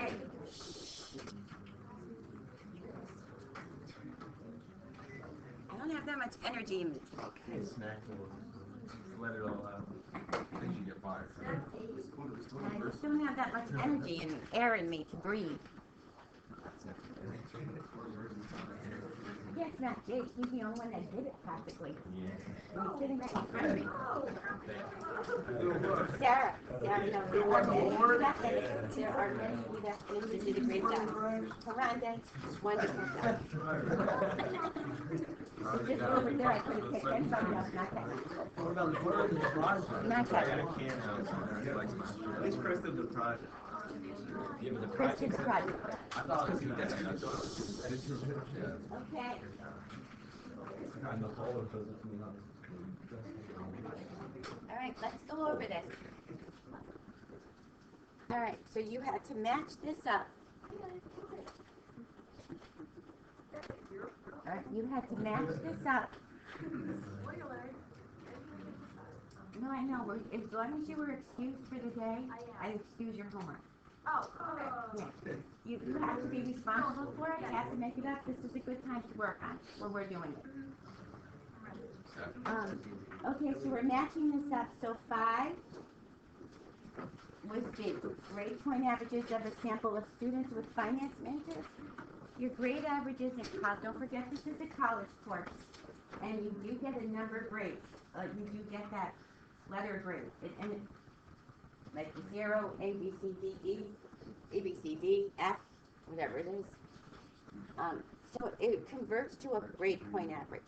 right. I don't have that much energy in me today. Let it all out. Then you get fired. I just don't have that much energy and air in me to breathe. Yeah, it's not Jake. He's the only one that did it practically. Yeah. He's sitting right in front of me. Sarah knows. There are many of you that you did a great job. Miranda, wonderful job. Just over there, I could have picked anybody else, not that. Not that. It's Chris did the project. Yeah, but the Chris did the project. I thought it was Okay. All right, let's go over this. All right, so you had to match this up. All right, you had to match this up. No, I know. As long as you were excused for the day, I excuse your homework. Oh, okay. Yeah. You have to be responsible for it. You have to make it up. This is a good time to work on when we're doing it. Okay, so we're matching this up. So 5 was the grade point averages of a sample of students with finance majors. Your grade averages in college. Don't forget this is a college course, and you do get a number grade. You do get that letter grade, like 0, A, B, C, D, E, A, B, C, D, F, whatever it is. So it converts to a grade point average.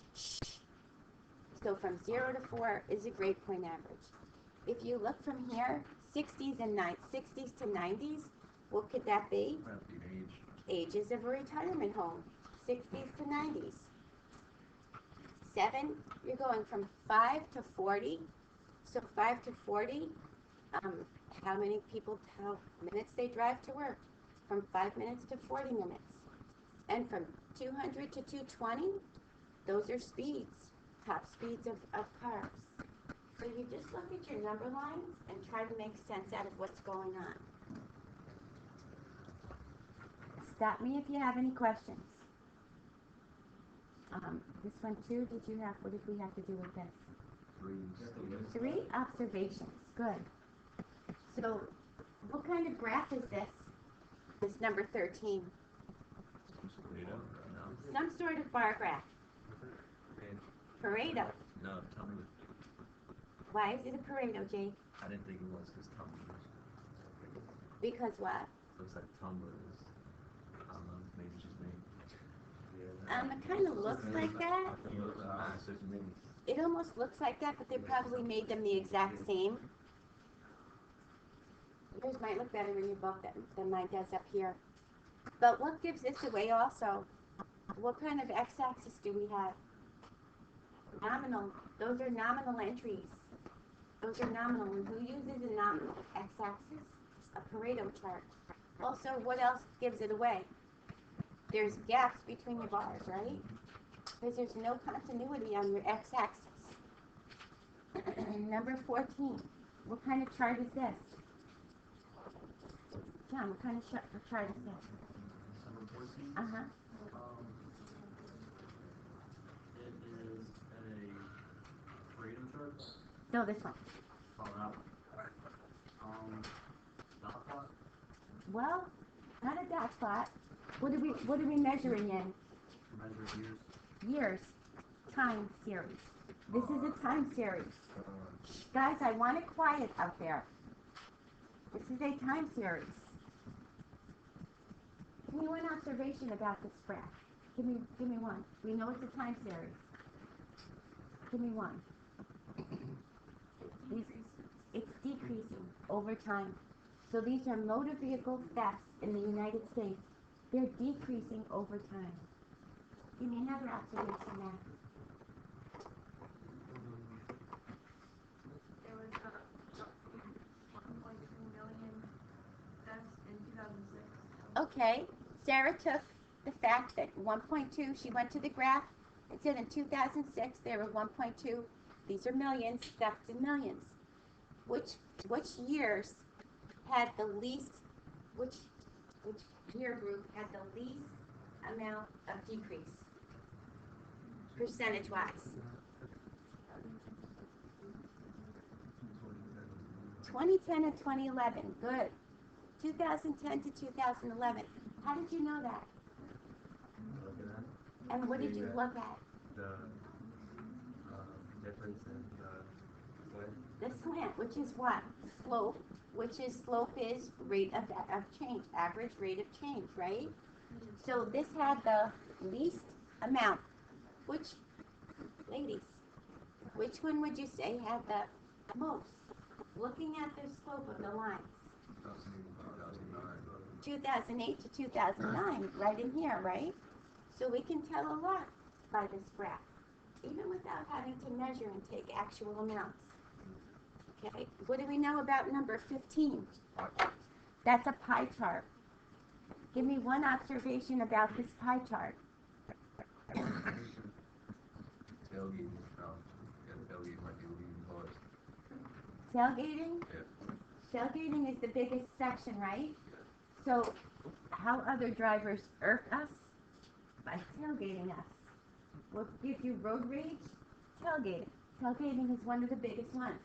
So from 0 to 4 is a grade point average. If you look from here, 60s to 90s, what could that be? Ages of a retirement home, 60s to 90s. 7, you're going from 5 to 40. So 5 to 40, how minutes they drive to work? From 5 minutes to 40 minutes. And from 200 to 220, those are speeds, top speeds of cars. So you just look at your number lines and try to make sense out of what's going on. Stop me if you have any questions. This one too, what did we have to do with this? 3 observations, good. So, what kind of graph is this? This number 13. Some sort of bar graph. Pareto. No, tell me. Why is it a Pareto, Jake? I didn't think it was because Tumblr. Because what? Looks like Tumblr is. I don't know, maybe it's just me. It kind of looks like that. It almost looks like that, but they probably made them the exact same. Yours might look better in your book than mine does up here. But what gives this away also? What kind of x-axis do we have? Nominal. Those are nominal entries. Those are nominal. And who uses a nominal x-axis? A Pareto chart. Also, what else gives it away? There's gaps between your bars, right? Because there's no continuity on your x-axis. Number 14. What kind of chart is this? John, what kind of chart is this? Number 14? Uh-huh. It is a Pareto chart. No, this one. Oh, that one. Dot plot? Well, not a dot plot. What are we measuring in? Measure years. Years. Time series. This is a time series. Guys, I want it quiet out there. This is a time series. Give me one observation about this graph. Give me one. We know it's a time series. Give me one. It's decreasing over time. So these are motor vehicle thefts in the United States. They're decreasing over time. Give me another observation now. There was 1.2 million deaths in 2006. Okay, Sarah took the fact that 1.2, she went to the graph, it said in 2006 there were 1.2, these are millions, thefts in millions. Which years had the least, which which year group had the least amount of decrease, percentage-wise? 2010 and 2011, good. 2010 to 2011, how did you know that? And what did you look at? The difference in slant. The slant, which is what? Slope, which is slope is rate of change, average rate of change, right? So this had the least amount. Which, ladies, which one would you say had the most? Looking at the slope of the lines. 2008 to 2009, right in here, right? So we can tell a lot by this graph, even without having to measure and take actual amounts. Okay, what do we know about number 15? That's a pie chart. Give me one observation about this pie chart. Tailgating. Tailgating might be leading cause. Tailgating? Yeah. Tailgating is the biggest section, right? So how other drivers irk us? By tailgating us. What gives you road rage? Tailgating. Tailgating is one of the biggest ones.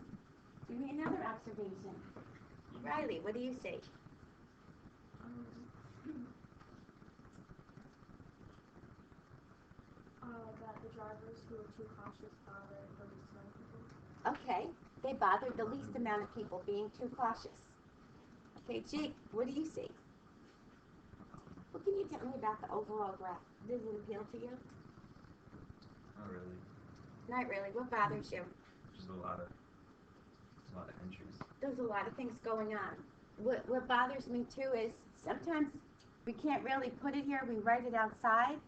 Give me another observation. Riley, what do you say? That the drivers who are too cautious bother the least amount of people. Okay, they bothered the least amount of people being too cautious. Okay, Jake, what do you see? What can you tell me about the overall graph? Does it appeal to you? Not really. Not really. What bothers you? Just a lot of entries. There's a lot of things going on. What bothers me too is sometimes we can't really put it here. We write it outside,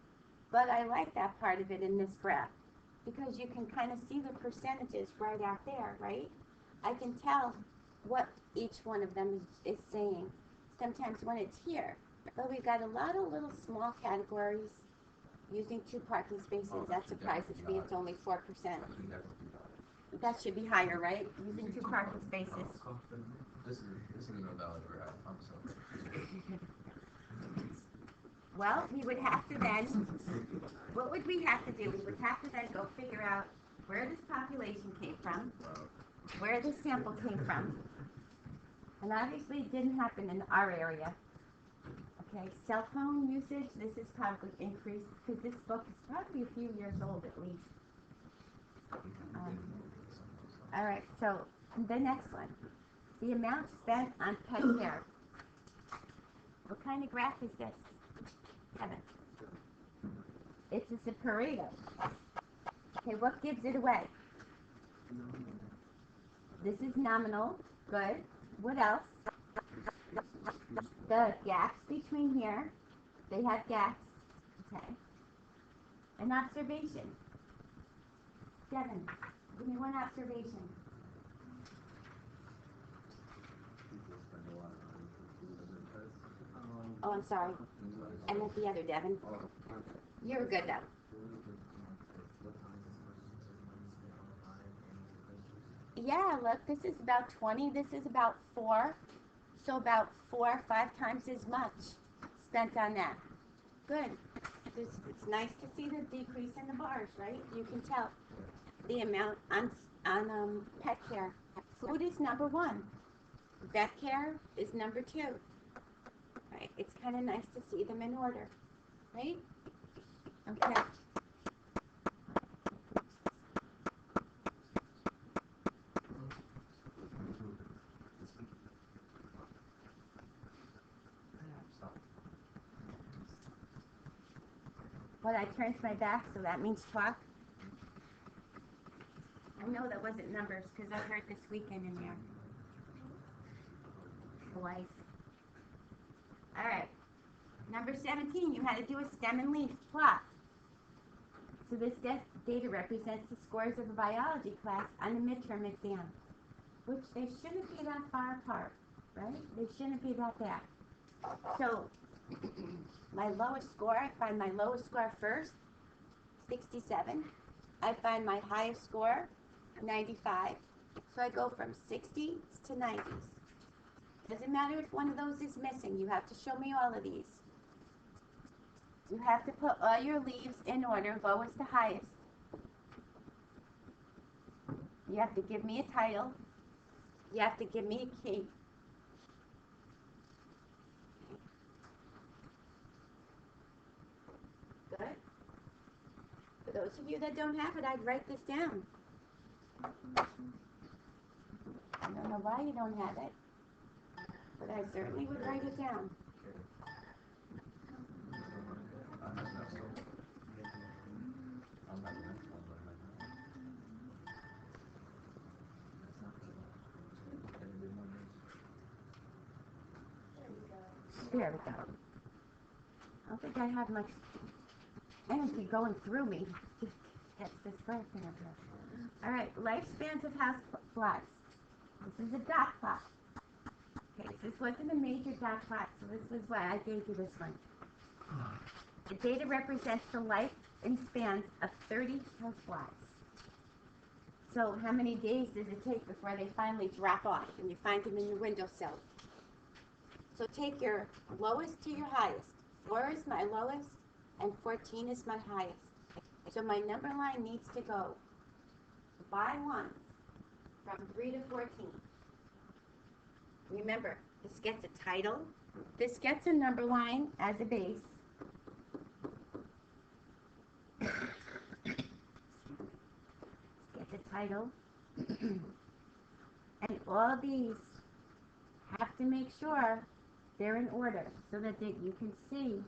but I like that part of it in this graph because you can kind of see the percentages right out there, right? I can tell what each one of them is saying. Sometimes when it's here, but we've got a lot of little small categories using 2 parking spaces. That surprises me. It's only 4%. That should be higher, right? Using 2 parking spaces. This isn't a valid graph. I'm sorry. Well, we would have to then, what would we have to do? We would have to then go figure out where this population came from, where this sample came from, and obviously it didn't happen in our area. Okay, cell phone usage, this is probably increased because this book is probably a few years old at least. All right, so the next one, the amount spent on pet care. What kind of graph is this? Kevin. It's a Pareto. Okay, what gives it away? This is nominal. Good. What else? The gaps between here. They have gaps. Okay. An observation. Kevin, give me one observation. Oh, I'm sorry. I meant the other Devin. You're good though. Yeah, look, this is about 20. This is about 4. So about 4 or 5 times as much spent on that. Good. It's nice to see the decrease in the bars, right? You can tell the amount on pet care. Food is number 1. Vet care is number 2. Right? It's kind of nice to see them in order, right? Okay. But I turned my back, so that means talk. I know that wasn't numbers because I heard this weekend in there. Twice. All right. Number 17, you had to do a stem and leaf plot. So this data represents the scores of a biology class on the midterm exam, which they shouldn't be that far apart, right? They shouldn't be that bad. So my lowest score, I find my lowest score first, 67. I find my highest score, 95. So I go from 60s to 90s. Doesn't matter if one of those is missing. You have to show me all of these. You have to put all your leaves in order, lowest to highest. You have to give me a title. You have to give me a key. Good. For those of you that don't have it, I'd write this down. I don't know why you don't have it, but I certainly would write it down. There we go. I don't think I have much energy going through me to get this graph in here. All right, lifespans of house plots. This is a dot plot. Okay, this wasn't a major dot plot, so this was why I gave you this one. The data represents the life and spans of 30 house plots. So how many days does it take before they finally drop off and you find them in your windowsill? So take your lowest to your highest. 4 is my lowest and 14 is my highest. So my number line needs to go by 1 from 3 to 14. Remember, this gets a title. This gets a number line as a base. Gets a title. And all these have to make sure they're in order so that you can see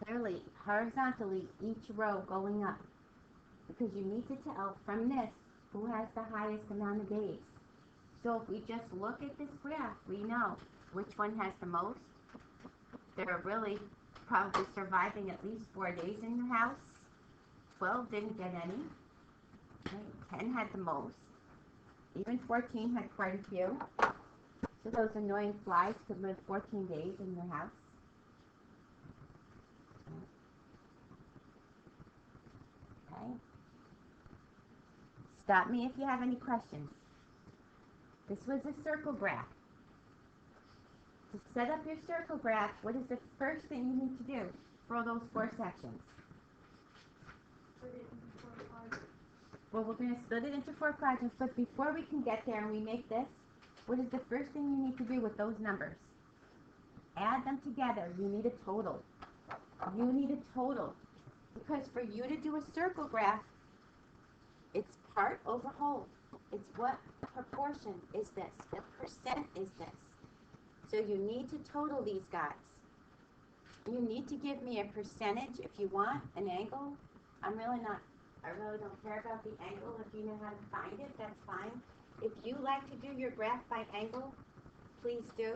clearly, horizontally, each row going up. Because you need to tell from this who has the highest amount of days. So if we just look at this graph, we know which one has the most. They're really probably surviving at least 4 days in your house. 12 didn't get any. Okay, 10 had the most. Even 14 had quite a few. So those annoying flies could live 14 days in your house. Okay. Stop me if you have any questions. This was a circle graph. To set up your circle graph, what is the first thing you need to do for all those 4 sections? Split it into 4 quadrants. Well, we're going to split it into 4 quadrants, but before we can get there and we make this, what is the first thing you need to do with those numbers? Add them together. You need a total. You need a total. Because for you to do a circle graph, it's part over whole. It's what proportion is this? What percent is this? So you need to total these guys. You need to give me a percentage if you want an angle. I really don't care about the angle. If you know how to find it, that's fine. If you like to do your graph by angle, please do.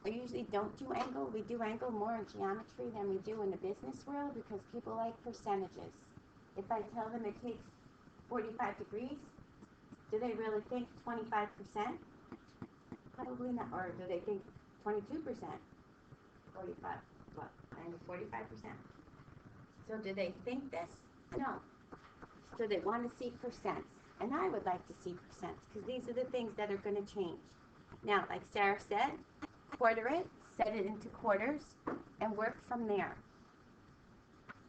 We usually don't do angle. We do angle more in geometry than we do in the business world because people like percentages. If I tell them it takes 45 degrees, do they really think 25%? Probably not. Or do they think 22%? 45, what, and 45%? So do they think this? No. So they want to see percents. And I would like to see percents because these are the things that are going to change. Now, like Sarah said, quarter it, set it into quarters, and work from there.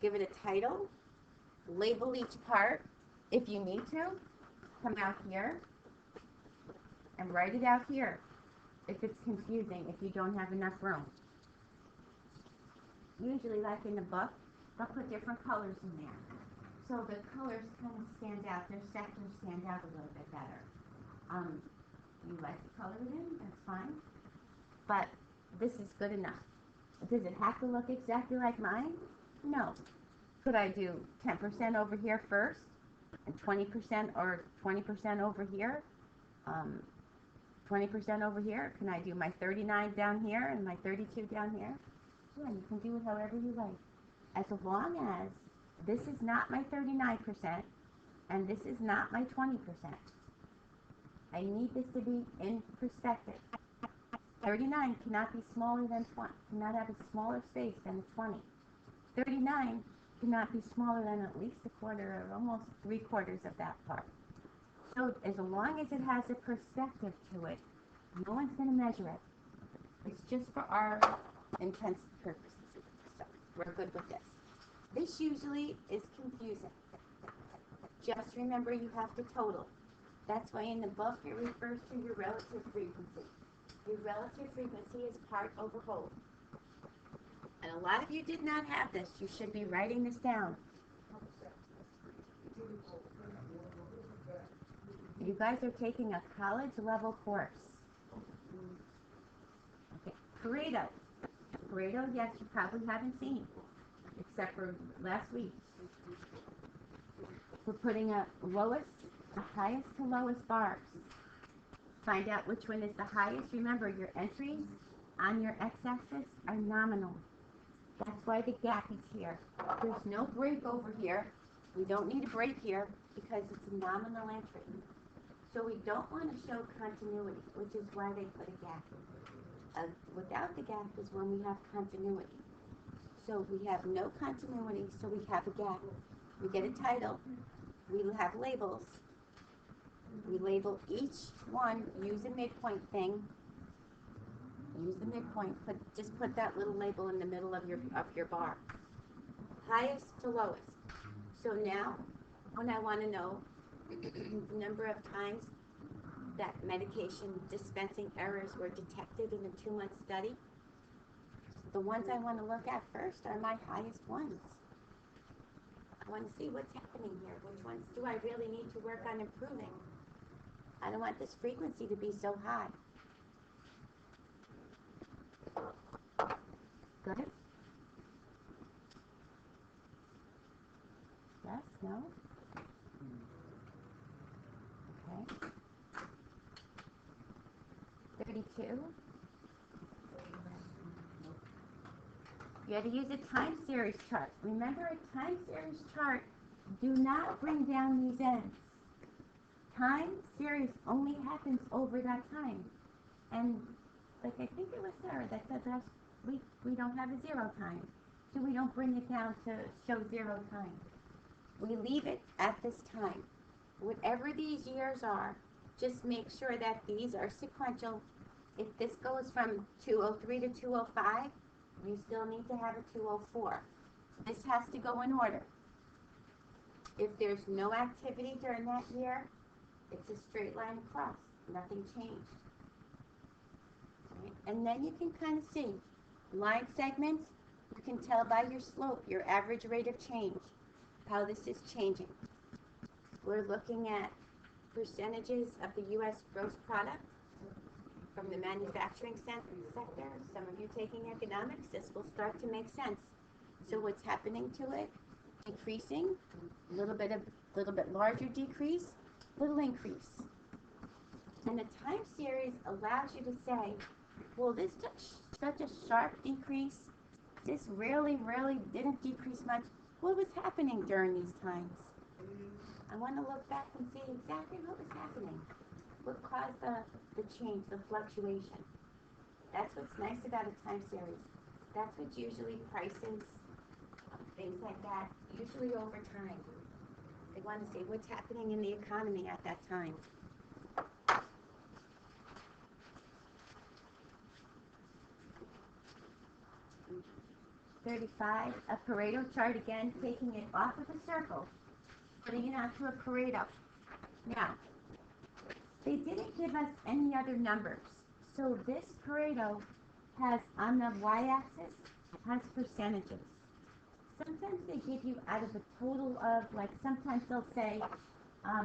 Give it a title, label each part. If you need to, come out here and write it out here if it's confusing, if you don't have enough room. Usually, like in the book, they'll put different colors in there. So the colors kind of stand out, their sectors stand out a little bit better. You like to color it in, that's fine. But this is good enough. Does it have to look exactly like mine? No. Could I do 10% over here first and 20% or 20% over here? 20% over here? Can I do my 39 down here and my 32 down here? Yeah, you can do it however you like. As long as this is not my 39% and this is not my 20%. I need this to be in perspective. 39 cannot be smaller than 20, cannot have a smaller space than a 20. 39 cannot be smaller than at least a quarter or almost 3/4 of that part. So as long as it has a perspective to it, no one's going to measure it. It's just for our intents purposes. So we're good with this. This usually is confusing. Just remember you have to total. That's why in the book it refers to your relative frequency. Your relative frequency is part over whole. And a lot of you did not have this. You should be writing this down. You guys are taking a college level course. Okay, Pareto. Pareto, yes, you probably haven't seen, except for last week. We're putting a highest to lowest bars. Find out which one is the highest. Remember, your entries on your x-axis are nominal. That's why the gap is here. There's no break over here. We don't need a break here because it's a nominal entry. So we don't want to show continuity, which is why they put a gap. Without the gap is when we have continuity. So we have no continuity, so we have a gap. We get a title. We have labels. We label each one, use a midpoint thing. Use the midpoint, just put that little label in the middle of your bar. Highest to lowest. So now, when I want to know the number of times that medication dispensing errors were detected in a 2-month study, the ones I want to look at first are my highest ones. I want to see what's happening here. Which ones do I really need to work on improving? I don't want this frequency to be so high. Good? Yes? No? Okay. 32. You had to use a time series chart. Remember, a time series chart, do not bring down these ends. Time series only happens over that time. And like I think it was Sarah that said last week, we don't have a 0 time. So we don't bring it down to show 0 time. We leave it at this time. Whatever these years are, just make sure that these are sequential. If this goes from 203 to 205, you still need to have a 204. This has to go in order. If there's no activity during that year, it's a straight line across. Nothing changed. Right? And then you can kind of see line segments. You can tell by your slope, your average rate of change, how this is changing. We're looking at percentages of the U.S. gross product from the manufacturing sector. Some of you taking economics, this will start to make sense. So what's happening to it? Decreasing, a little bit larger decrease, little increase. And the time series allows you to say, well, this took such a sharp decrease. This really didn't decrease much. What was happening during these times? I want to look back and see exactly what was happening. What caused the change, the fluctuation. That's what's nice about a time series. That's what usually prices, things like that, usually over time. They want to see what's happening in the economy at that time. $35, a Pareto chart again, taking it off of a circle, putting it onto a Pareto. Now, they didn't give us any other numbers. So this Pareto has, on the y-axis, has percentages. Sometimes they give you out of a total of, like sometimes they'll say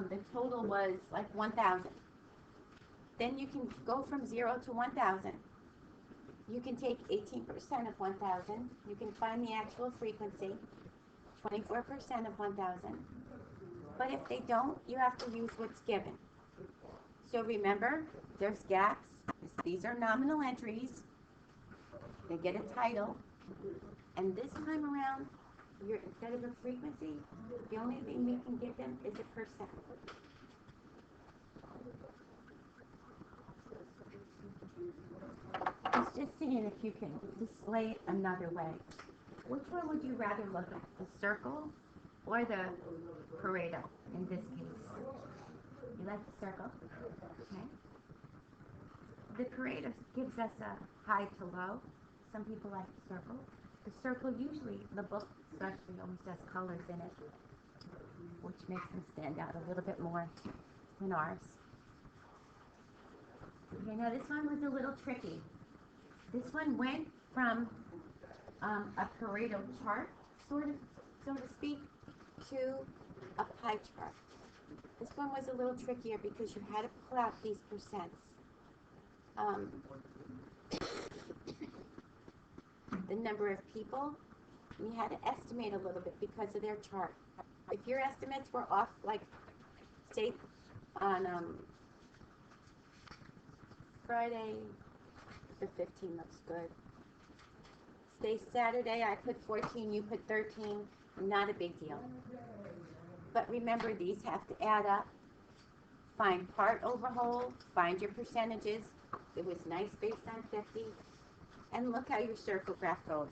the total was like 1,000. Then you can go from 0 to 1,000. You can take 18% of 1,000. You can find the actual frequency, 24% of 1,000. But if they don't, you have to use what's given. So remember, there's gaps. These are nominal entries. They get a title. And this time around, instead of a frequency, the only thing we can give them is a percent. It's just seeing if you can display it another way. Which one would you rather look at, the circle or the Pareto in this case? You like the circle, okay? The Pareto gives us a high to low. Some people like the circle. The circle usually, the book especially, always has colors in it, which makes them stand out a little bit more than ours. Okay, now this one was a little tricky. This one went from a Pareto chart, sort of, so to speak, to a pie chart. This one was a little trickier because you had to pull out these percents. The number of people, you had to estimate a little bit because of their chart. If your estimates were off, like, say, on Friday the 15th looks good. Say Saturday, I put 14, you put 13, not a big deal. But remember, these have to add up. Find part over whole, find your percentages. It was nice based on 50. And look how your circle graph goes.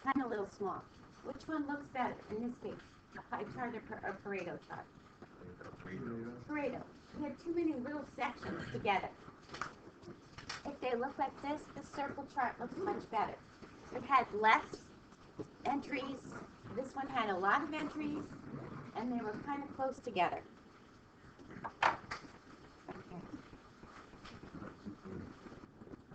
Kind of a little small. Which one looks better in this case? A pie chart or a Pareto chart? Pareto. You had too many little sections together. If they look like this, the circle chart looks much better. It had less entries. This one had a lot of entries, and they were kind of close together.